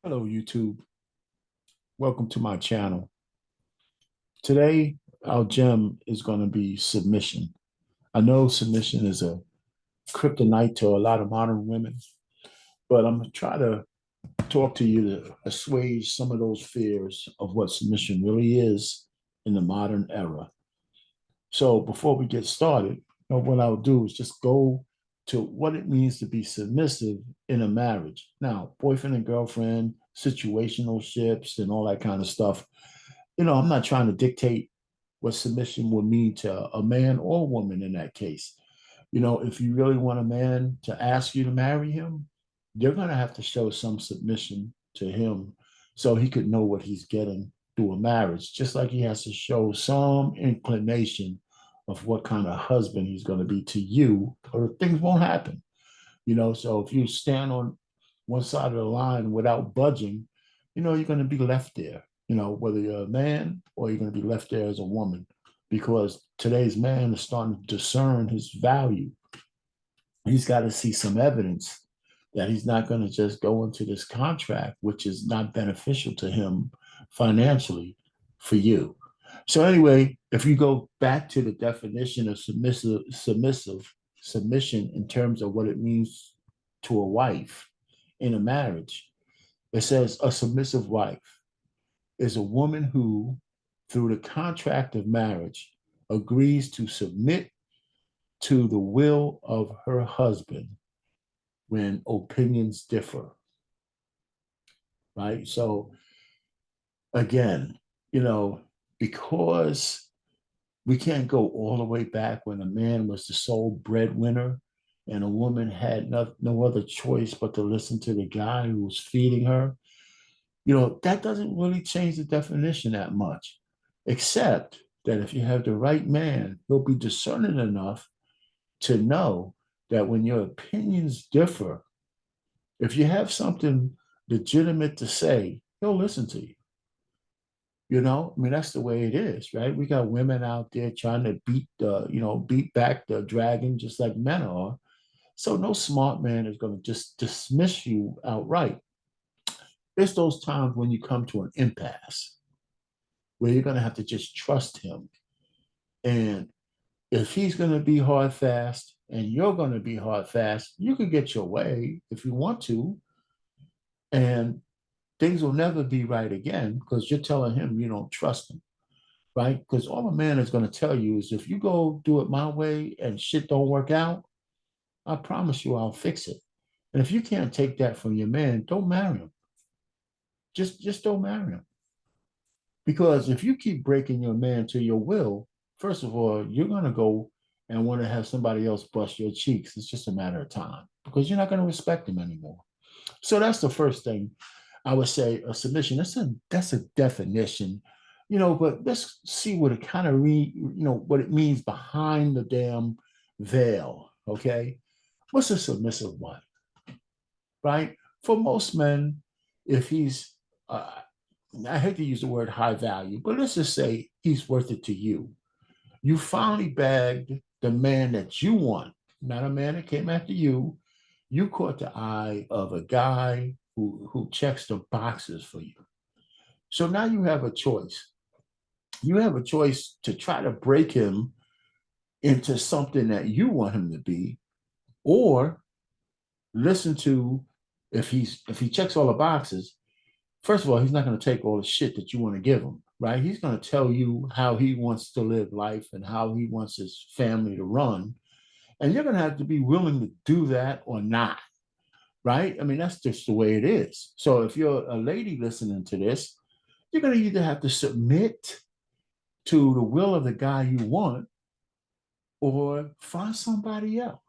Hello, YouTube. Welcome to my channel. Today, our gem is going to be submission. I know submission is a kryptonite to a lot of modern women, but I'm going to try to talk to you to assuage some of those fears of what submission really is in the modern era. So, before we get started, what I'll do is just go to what it means to be submissive in a marriage. Now, boyfriend and girlfriend, situational ships, and all that kind of stuff. I'm not trying to dictate what submission would mean to a man or a woman in that case. If you really want a man to ask you to marry him, you're going to have to show some submission to him so he could know what he's getting through a marriage, just like he has to show some inclination of what kind of husband he's going to be to you, or things won't happen. So if you stand on one side of the line without budging, you're going to be left there, whether you're a man or you're going to be left there as a woman, because today's man is starting to discern his value. He's got to see some evidence that he's not going to just go into this contract, which is not beneficial to him financially for you. So anyway, if you go back to the definition of submission in terms of what it means to a wife in a marriage, it says a submissive wife is a woman who, through the contract of marriage, agrees to submit to the will of her husband when opinions differ, right? So again, you know, because we can't go all the way back when a man was the sole breadwinner and a woman had no other choice but to listen to the guy who was feeding her. That doesn't really change the definition that much, except that if you have the right man, he'll be discerning enough to know that when your opinions differ, if you have something legitimate to say, he'll listen to you. That's the way it is, right? We got women out there trying to beat back the dragon just like men are. So no smart man is going to just dismiss you outright. It's those times when you come to an impasse where you're going to have to just trust him. And if he's going to be hard fast and you're going to be hard fast, you can get your way if you want to. And things will never be right again because you're telling him you don't trust him, right? Because all a man is going to tell you is if you go do it my way and shit don't work out, I promise you I'll fix it. And if you can't take that from your man, don't marry him. Just don't marry him. Because if you keep breaking your man to your will, first of all, you're going to go and want to have somebody else bust your cheeks. It's just a matter of time because you're not going to respect him anymore. So that's the first thing I would say. A submission. That's a definition, But let's see what it kind of what it means behind the damn veil. Okay, what's a submissive wife, right? For most men, if he's I hate to use the word high value, but let's just say he's worth it to you. You finally bagged the man that you want, not a man that came after you. You caught the eye of a guy who checks the boxes for you. So now you have a choice. You have a choice to try to break him into something that you want him to be, or listen to if he checks all the boxes. First of all, he's not going to take all the shit that you want to give him, right? He's going to tell you how he wants to live life and how he wants his family to run. And you're going to have to be willing to do that or not, right? That's just the way it is. So if you're a lady listening to this, you're going to either have to submit to the will of the guy you want or find somebody else.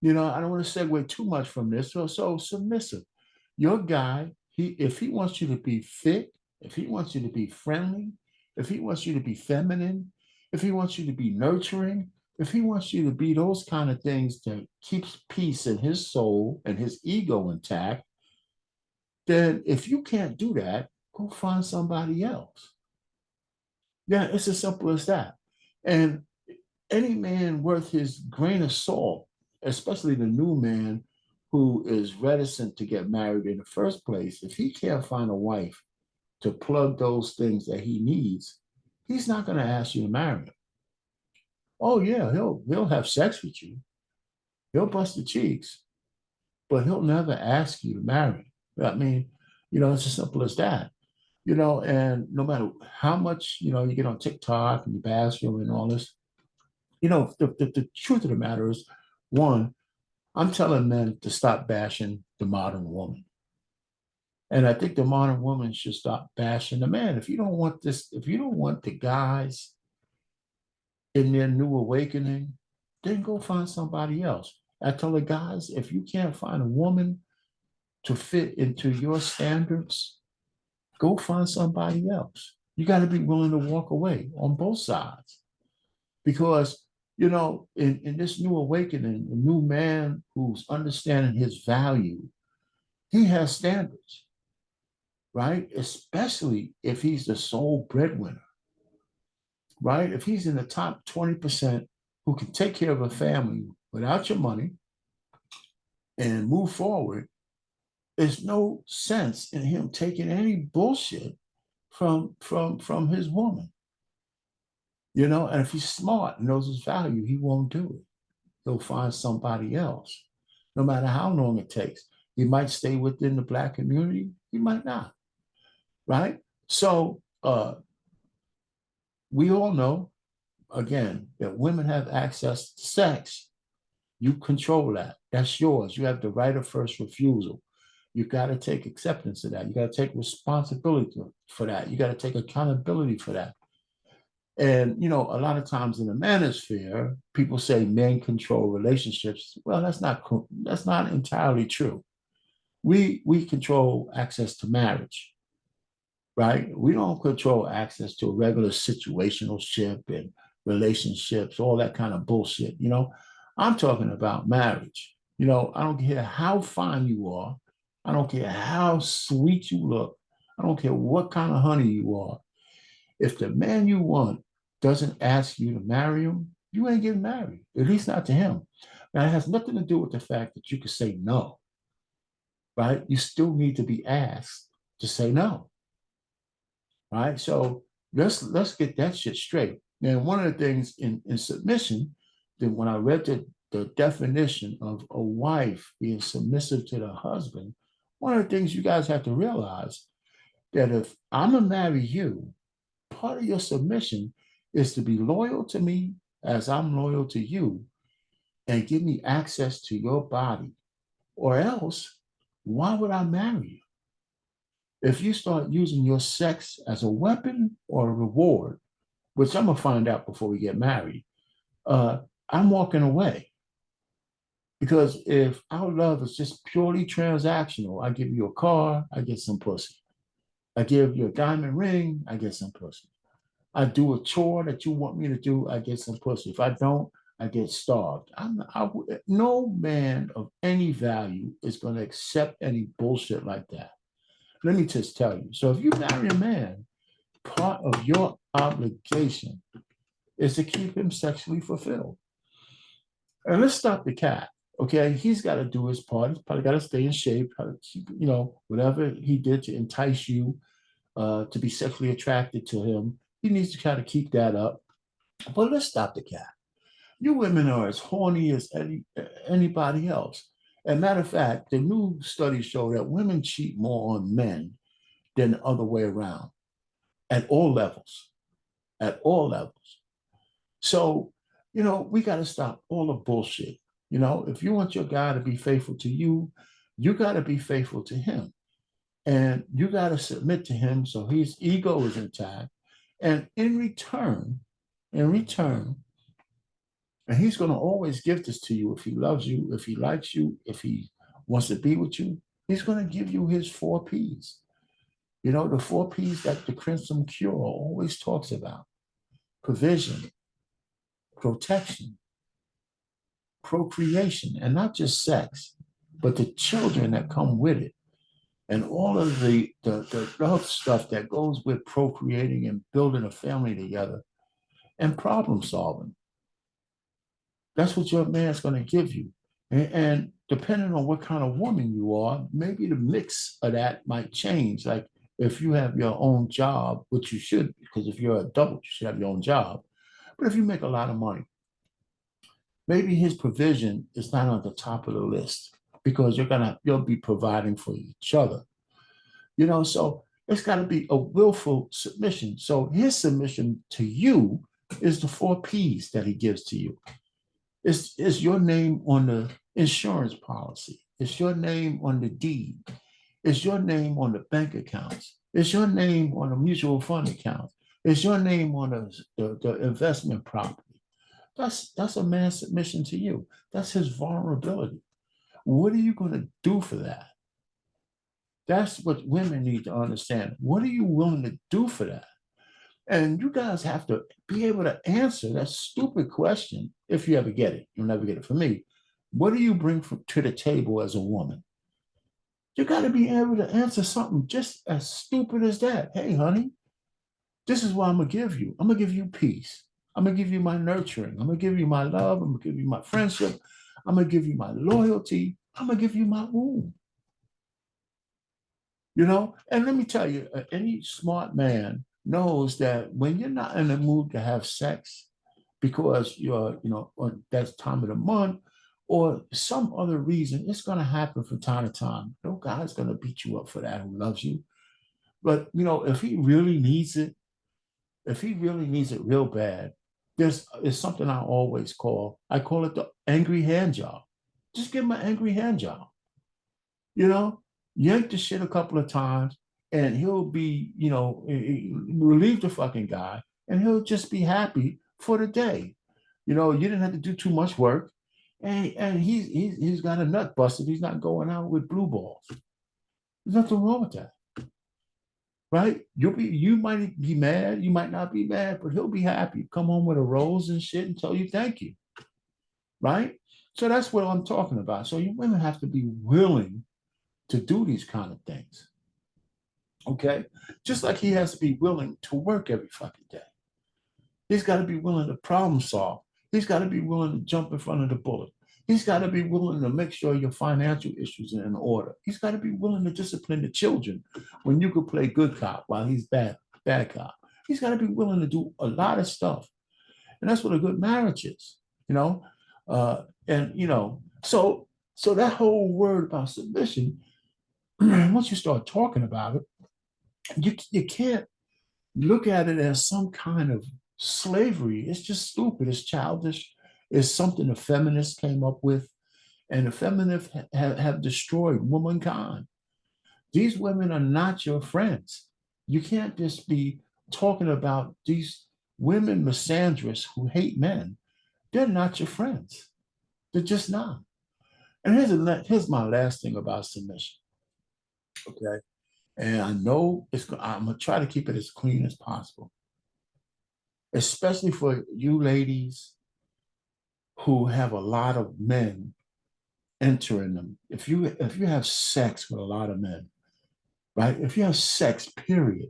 I don't want to segue too much from this. So submissive. Your guy, if he wants you to be fit, if he wants you to be friendly, if he wants you to be feminine, if he wants you to be nurturing, if he wants you to be those kind of things that keeps peace in his soul and his ego intact, then if you can't do that, go find somebody else. Yeah, it's as simple as that. And any man worth his grain of salt, especially the new man, who is reticent to get married in the first place, if he can't find a wife to plug those things that he needs, he's not going to ask you to marry him. Oh yeah, he'll have sex with you. He'll bust the cheeks, but he'll never ask you to marry him. I mean, it's as simple as that. And no matter how much, you get on TikTok and you bash him and all this, the truth of the matter is, one, I'm telling men to stop bashing the modern woman. And I think the modern woman should stop bashing the man. If you don't want this, if you don't want the guys in their new awakening, then go find somebody else. I tell the guys, if you can't find a woman to fit into your standards, go find somebody else. You got to be willing to walk away on both sides. Because, in this new awakening, a new man who's understanding his value, he has standards, right? Especially if he's the sole breadwinner, right? If he's in the top 20% who can take care of a family without your money and move forward, there's no sense in him taking any bullshit from his woman. And if he's smart and knows his value, he won't do it. He'll find somebody else, no matter how long it takes. He might stay within the Black community, he might not, right? So we all know, again, that women have access to sex. You control that. That's yours. You have the right of first refusal. You got to take acceptance of that. You got to take responsibility for that. You got to take accountability for that. And, a lot of times in the manosphere, people say men control relationships. Well, that's not entirely true. We control access to marriage, right? We don't control access to a regular situational ship and relationships, all that kind of bullshit. I'm talking about marriage. I don't care how fine you are. I don't care how sweet you look. I don't care what kind of honey you are. If the man you want doesn't ask you to marry him, you ain't getting married, at least not to him. Now, it has nothing to do with the fact that you can say no, right? You still need to be asked to say no, right? So let's get that shit straight. And one of the things in submission, that when I read the definition of a wife being submissive to the husband, one of the things you guys have to realize that if I'm gonna marry you, part of your submission is to be loyal to me as I'm loyal to you and give me access to your body. Or else, why would I marry you? If you start using your sex as a weapon or a reward, which I'm going to find out before we get married, I'm walking away. Because if our love is just purely transactional, I give you a car, I get some pussy. I give you a diamond ring, I get some pussy. I do a chore that you want me to do, I get some pussy. If I don't, I get starved. No man of any value is going to accept any bullshit like that. Let me just tell you. So if you marry a man, part of your obligation is to keep him sexually fulfilled. And let's stop the cat. Okay, he's got to do his part. He's probably got to stay in shape. Whatever he did to entice you to be sexually attracted to him, he needs to kind of keep that up. But let's stop the cat. You women are as horny as anybody else. As a matter of fact, the new studies show that women cheat more on men than the other way around at all levels, at all levels. So, we got to stop all the bullshit. If you want your guy to be faithful to you, you got to be faithful to him. And you got to submit to him so his ego is intact. And in return, and he's going to always give this to you if he loves you, if he likes you, if he wants to be with you, he's going to give you his 4 Ps. The 4 Ps that the Crimson Cure always talks about: provision, protection, procreation, and not just sex, but the children that come with it. And all of the love stuff that goes with procreating and building a family together and problem solving. That's what your man's going to give you. And depending on what kind of woman you are, maybe the mix of that might change. Like if you have your own job, which you should, because if you're an adult, you should have your own job. But if you make a lot of money, maybe his provision is not on the top of the list because you'll be providing for each other. So it's got to be a willful submission. So his submission to you is the four P's that he gives to you. It's your name on the insurance policy. It's your name on the deed. It's your name on the bank accounts. It's your name on the mutual fund account. It's your name on the investment property. That's a man's submission to you. That's his vulnerability. What are you going to do for that? That's what women need to understand. What are you willing to do for that? And you guys have to be able to answer that stupid question if you ever get it. You'll never get it from me. What do you bring to the table as a woman? You got to be able to answer something just as stupid as that. Hey, honey, this is what I'm going to give you. I'm going to give you peace. I'm going to give you my nurturing. I'm going to give you my love. I'm going to give you my friendship. I'm going to give you my loyalty. I'm going to give you my womb. And let me tell you, any smart man knows that when you're not in the mood to have sex because you're, on that time of the month or some other reason, it's going to happen from time to time. No guy's going to beat you up for that who loves you. But, if he really needs it, real bad, there's something I call it the angry hand job. Just give him an angry hand job. Yank the shit a couple of times and he'll be, relieve the fucking guy and he'll just be happy for the day. You didn't have to do too much work. And he's got a nut busted. He's not going out with blue balls. There's nothing wrong with that. Right? You might be mad, you might not be mad, but he'll be happy. Come home with a rose and shit and tell you thank you. Right? So that's what I'm talking about. So you women have to be willing to do these kind of things. Okay? Just like he has to be willing to work every fucking day. He's got to be willing to problem solve. He's got to be willing to jump in front of the bullet. He's got to be willing to make sure your financial issues are in order. He's got to be willing to discipline the children when you could play good cop while he's bad cop. He's got to be willing to do a lot of stuff. And that's what a good marriage is, so that whole word about submission, once you start talking about it, you can't look at it as some kind of slavery. It's just stupid. It's childish. It's something the feminists came up with, and the feminists have destroyed womankind. These women are not your friends. You can't just be talking about these women misandrists who hate men. They're not your friends. They're just not. And here's my last thing about submission. Okay. And I know I'm going to try to keep it as clean as possible, especially for you ladies who have a lot of men entering them. If you have sex with a lot of men, right? If you have sex, period,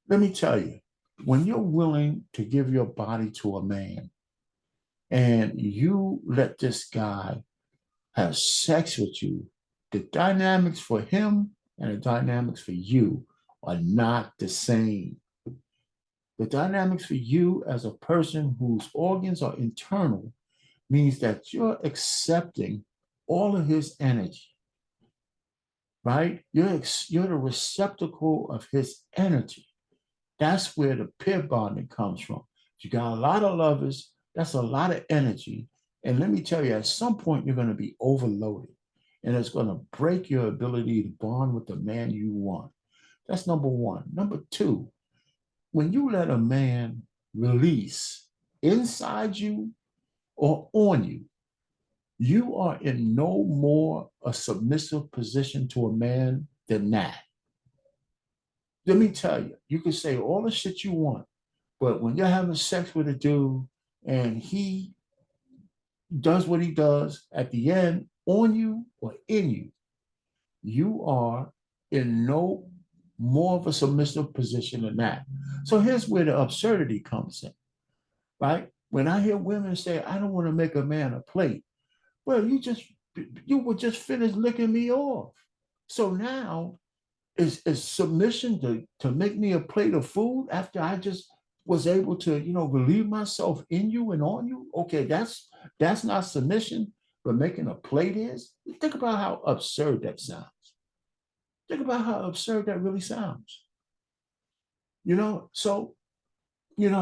let me tell you, when you're willing to give your body to a man and you let this guy have sex with you, the dynamics for him and the dynamics for you are not the same. The dynamics for you as a person whose organs are internal means that you're accepting all of his energy, right? You're the receptacle of his energy. That's where the pair bonding comes from. If you got a lot of lovers, that's a lot of energy. And let me tell you, at some point, you're going to be overloaded. And it's going to break your ability to bond with the man you want. That's number one. Number two, when you let a man release inside you or on you, you are in no more a submissive position to a man than that. Let me tell you, you can say all the shit you want, but when you're having sex with a dude and he does what he does at the end on you or in you, you are in no more of a submissive position than that. So here's where the absurdity comes in, right? When I hear women say, I don't want to make a man a plate, well, you just You were just finished licking me off. So now is submission to make me a plate of food after I just was able to, relieve myself in you and on you. Okay, that's not submission, but making a plate is. Think about how absurd that sounds. Think about how absurd that really sounds. You know, so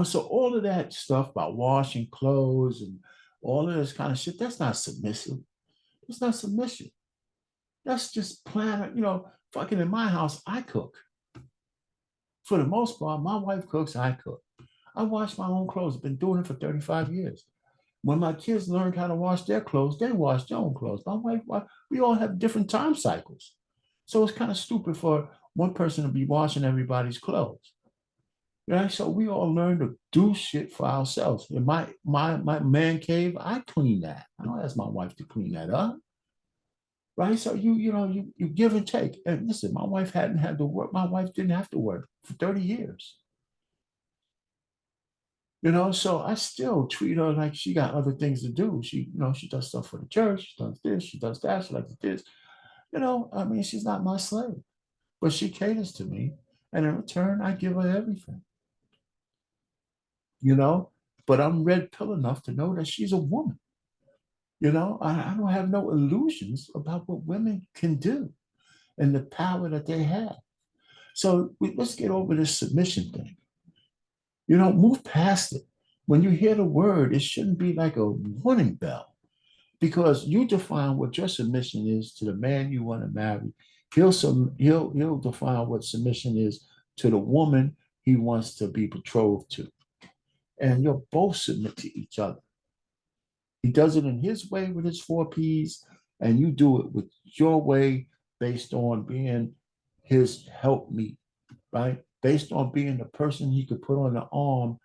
so all of that stuff about washing clothes and all of this kind of shit, that's not submissive. It's not submission. That's just plan. Fucking in my house, I cook. For the most part, my wife cooks, I cook. I wash my own clothes. I've been doing it for 35 years. When my kids learned how to wash their clothes, they wash their own clothes. My wife, we all have different time cycles. So it's kind of stupid for one person to be washing everybody's clothes. Right? So we all learn to do shit for ourselves. In my man cave, I clean that. I don't ask my wife to clean that up. Right? So you give and take. And listen, my wife hadn't had to work. My wife didn't have to work for 30 years. So I still treat her like she got other things to do. She does stuff for the church, she does this, she does that, she likes this. I mean, she's not my slave, but she caters to me. And in return, I give her everything, you know, but I'm red pill enough to know that she's a woman. I don't have no illusions about what women can do and the power that they have. So let's get over this submission thing. Move past it. When you hear the word, it shouldn't be like a warning bell because you define what your submission is to the man you want to marry. He'll define what submission is to the woman he wants to be betrothed to. And you'll both submit to each other. He does it in his way with his four P's, and you do it with your way based on being his helpmeet, right? Based on being the person he could put on the arm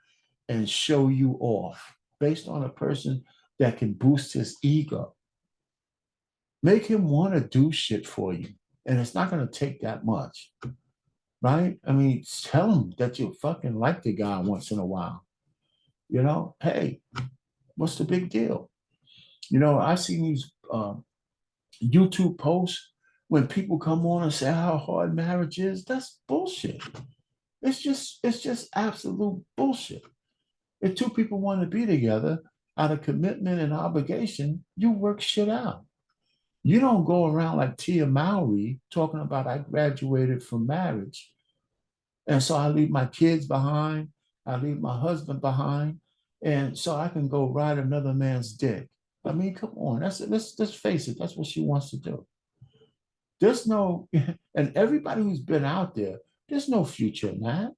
and show you off, based on a person that can boost his ego. Make him want to do shit for you. And it's not going to take that much, right? I mean, tell him that you fucking like the guy once in a while. Hey, what's the big deal? I see these YouTube posts when people come on and say how hard marriage is. That's bullshit. It's just absolute bullshit. If two people want to be together out of commitment and obligation, you work shit out. You don't go around like Tia Mowry talking about I graduated from marriage. And so I leave my kids behind. I leave my husband behind. And so I can go ride another man's dick. I mean, come on. Let's face it. That's what she wants to do. There's no, and everybody who's been out there, there's no future in that.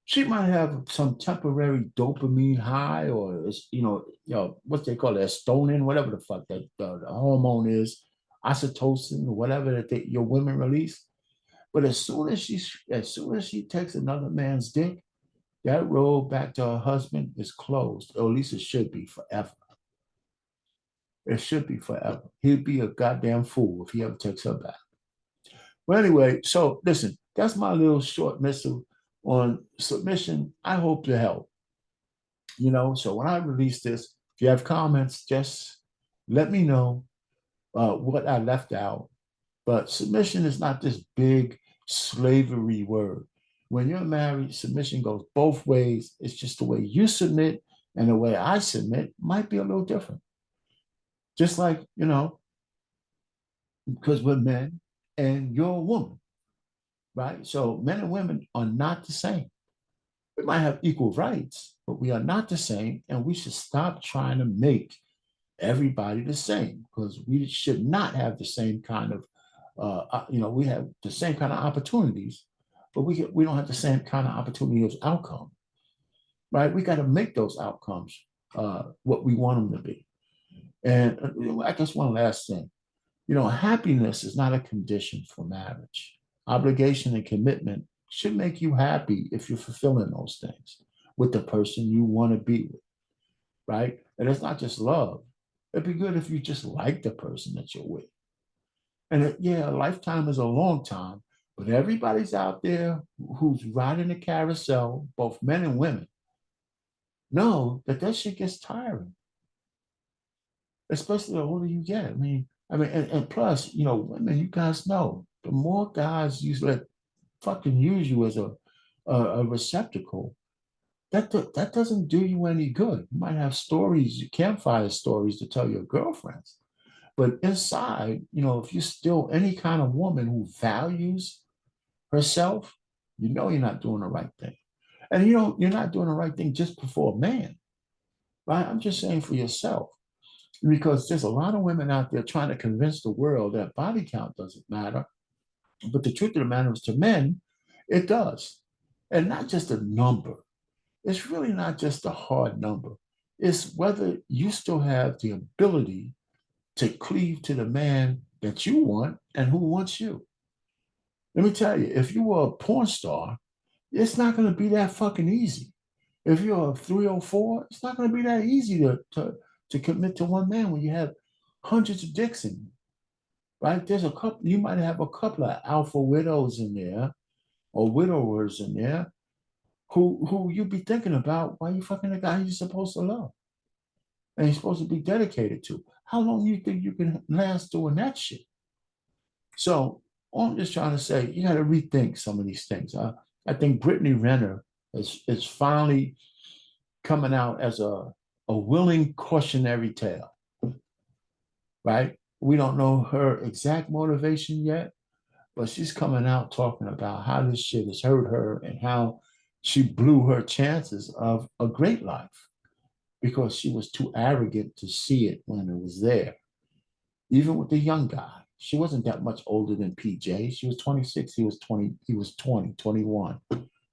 She might have some temporary dopamine high, or what they call it, stoning, whatever the fuck that the hormone is, oxytocin, or whatever your women release. But as soon as she takes another man's dick, that road back to her husband is closed, or at least it should be forever. It should be forever. He'd be a goddamn fool if he ever takes her back. Well, anyway, so listen, that's my little short missive on submission. I hope to help. So when I release this, if you have comments, just let me know what I left out. But submission is not this big slavery word. When you're married, submission goes both ways. It's just the way you submit and the way I submit might be a little different. Just like, because we're men and you're a woman, right? So men and women are not the same. We might have equal rights, but we are not the same. And we should stop trying to make everybody the same because we should not have the same kind of, we have the same kind of opportunities, but we don't have the same kind of opportunity as outcome, right? We got to make those outcomes what we want them to be. And I guess one last thing, happiness is not a condition for marriage. Obligation and commitment should make you happy if you're fulfilling those things with the person you want to be with, right? And it's not just love. It'd be good if you just like the person that you're with. And yeah, a lifetime is a long time, but everybody's out there who's riding the carousel, both men and women, know that shit gets tiring. especially the older you get. And plus, women, you guys know, the more guys you let fucking use you as a receptacle, that doesn't do you any good. You might have stories, campfire stories to tell your girlfriends, but inside, if you're still any kind of woman who values herself, you're not doing the right thing. And you're not doing the right thing just before a man, right? I'm just saying for yourself, because there's a lot of women out there trying to convince the world that body count doesn't matter. But the truth of the matter is, to men, it does. And not just a number. It's really not just a hard number. It's whether you still have the ability to cleave to the man that you want and who wants you. Let me tell you, if you were a porn star, it's not going to be that fucking easy. If you're a 304, it's not going to be that easy to commit to one man when you have hundreds of dicks in you, right? There's a couple, you might have a couple of alpha widows in there or widowers in there who you be thinking about why you fucking the guy you're supposed to love and you're supposed to be dedicated to. How long do you think you can last doing that shit? So all I'm just trying to say, you got to rethink some of these things. I think Brittany Renner is finally coming out as a willing cautionary tale, right? We don't know her exact motivation yet, but she's coming out talking about how this shit has hurt her and how she blew her chances of a great life because she was too arrogant to see it when it was there. Even with the young guy, she wasn't that much older than PJ. She was 26, he was 20, he was 20, 21.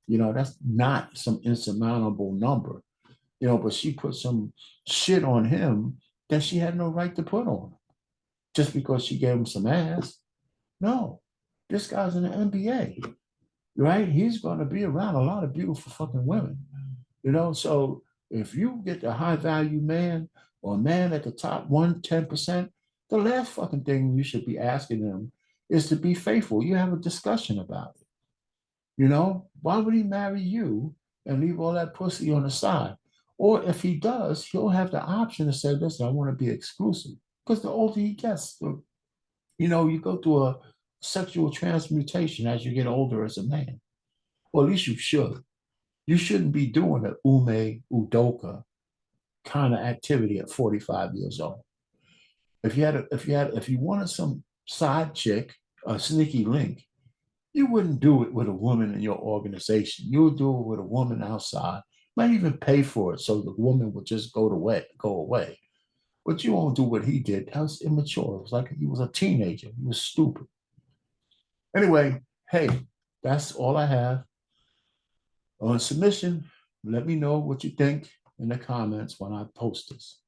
That's not some insurmountable number, but she put some shit on him that she had no right to put on him just because she gave him some ass. No, this guy's in the NBA, right? He's going to be around a lot of beautiful fucking women, So if you get a high value man or a man at the top 110%, the last fucking thing you should be asking them is to be faithful. You have a discussion about it. Why would he marry you and leave all that pussy on the side? Or if he does, he'll have the option to say, listen, I want to be exclusive. Because the older he gets, you go through a sexual transmutation as you get older as a man. Or at least you should. You shouldn't be doing an udoka kind of activity at 45 years old. If you wanted some side chick, a sneaky link, you wouldn't do it with a woman in your organization. You would do it with a woman outside. Might even pay for it so the woman would just go away. But you won't do what he did. That was immature. It was like he was a teenager. He was stupid. Anyway, hey, that's all I have on submission. Let me know what you think in the comments when I post this.